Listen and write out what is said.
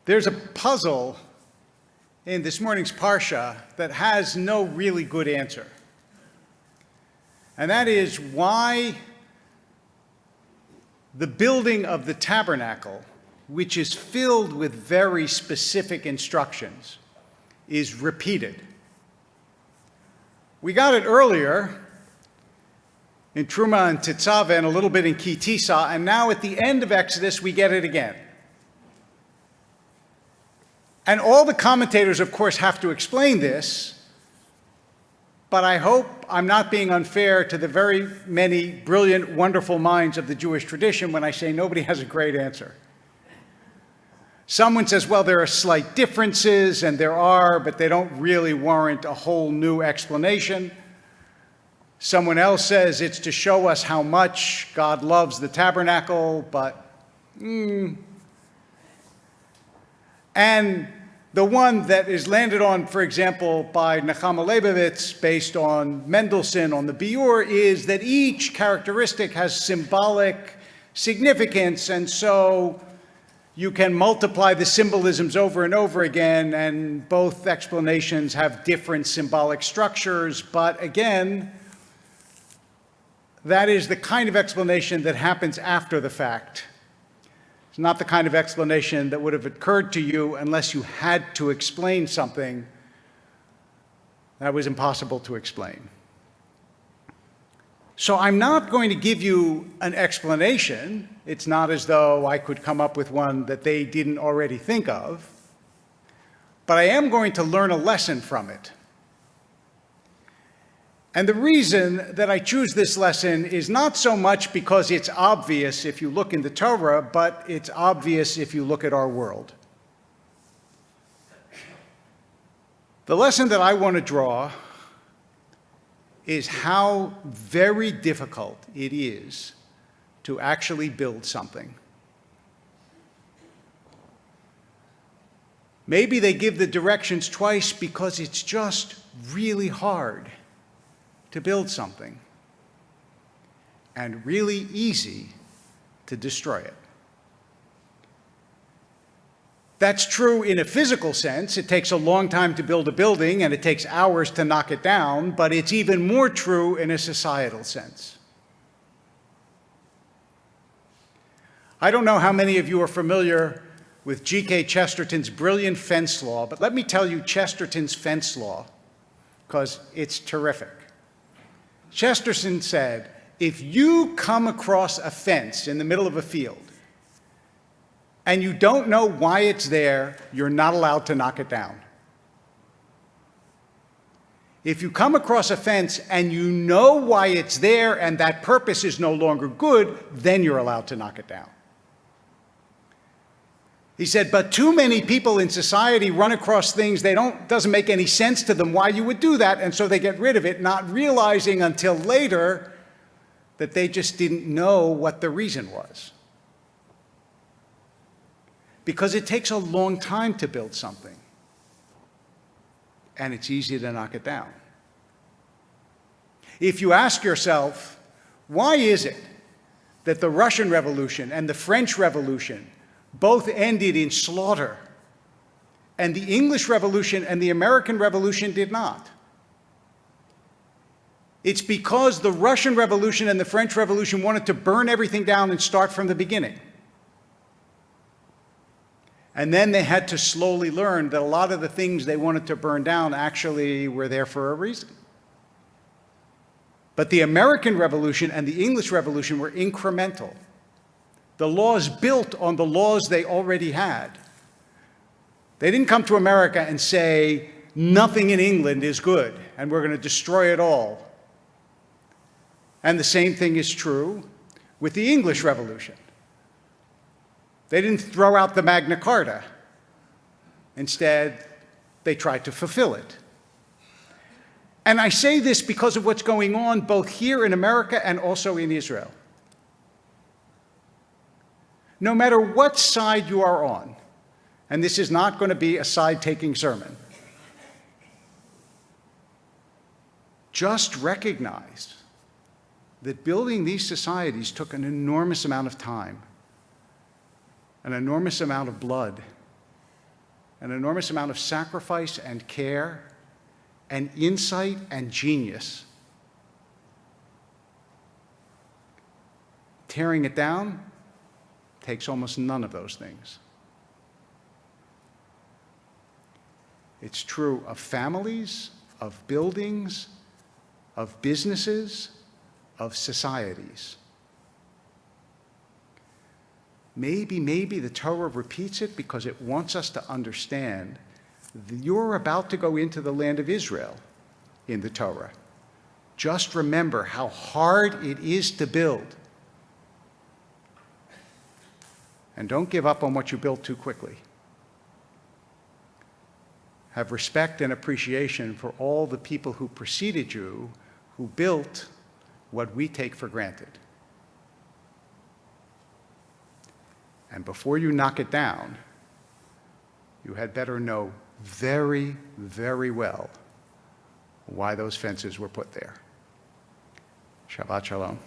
There's a puzzle in this morning's Parsha that has no really good answer. And that is why the building of the Tabernacle, which is filled with very specific instructions, is repeated. We got it earlier in Truma and Tetzaveh and a little bit in Ki Tisa, and now at the end of Exodus we get it again. And all the commentators, of course, have to explain this, but I hope I'm not being unfair to the very many brilliant, wonderful minds of the Jewish tradition when I say nobody has a great answer. Someone says, well, there are slight differences, and there are, but they don't really warrant a whole new explanation. Someone else says it's to show us how much God loves the tabernacle, but And the one that is landed on, for example, by Nechama Leibovitz, based on Mendelssohn on the Biur, is that each characteristic has symbolic significance, and so you can multiply the symbolisms over and over again, and both explanations have different symbolic structures, but again, that is the kind of explanation that happens after the fact. It's not the kind of explanation that would have occurred to you unless you had to explain something that was impossible to explain. So I'm not going to give you an explanation. It's not as though I could come up with one that they didn't already think of. But I am going to learn a lesson from it. And the reason that I choose this lesson is not so much because it's obvious if you look in the Torah, but it's obvious if you look at our world. The lesson that I want to draw is how very difficult it is to actually build something. Maybe they give the directions twice because it's just really hard to build something, and really easy to destroy it. That's true in a physical sense. It takes a long time to build a building, and it takes hours to knock it down, but it's even more true in a societal sense. I don't know how many of you are familiar with G.K. Chesterton's brilliant fence law, but let me tell you Chesterton's fence law, because it's terrific. Chesterton said, if you come across a fence in the middle of a field and you don't know why it's there, you're not allowed to knock it down. If you come across a fence and you know why it's there and that purpose is no longer good, then you're allowed to knock it down. He said, but too many people in society run across things doesn't make any sense to them why you would do that, and so they get rid of it, not realizing until later that they just didn't know what the reason was. Because it takes a long time to build something, and it's easy to knock it down. If you ask yourself, why is it that the Russian Revolution and the French Revolution both ended in slaughter, and the English Revolution and the American Revolution did not? It's because the Russian Revolution and the French Revolution wanted to burn everything down and start from the beginning. And then they had to slowly learn that a lot of the things they wanted to burn down actually were there for a reason. But the American Revolution and the English Revolution were incremental. The laws built on the laws they already had. They didn't come to America and say, nothing in England is good, and we're going to destroy it all. And the same thing is true with the English Revolution. They didn't throw out the Magna Carta. Instead, they tried to fulfill it. And I say this because of what's going on both here in America and also in Israel. No matter what side you are on, and this is not going to be a side-taking sermon, just recognize that building these societies took an enormous amount of time, an enormous amount of blood, an enormous amount of sacrifice and care and insight and genius. Tearing it down takes almost none of those things. It's true of families, of buildings, of businesses, of societies. Maybe the Torah repeats it because it wants us to understand that you're about to go into the land of Israel in the Torah. Just remember how hard it is to build. And don't give up on what you built too quickly. Have respect and appreciation for all the people who preceded you, who built what we take for granted. And before you knock it down, you had better know very, very well why those fences were put there. Shabbat shalom.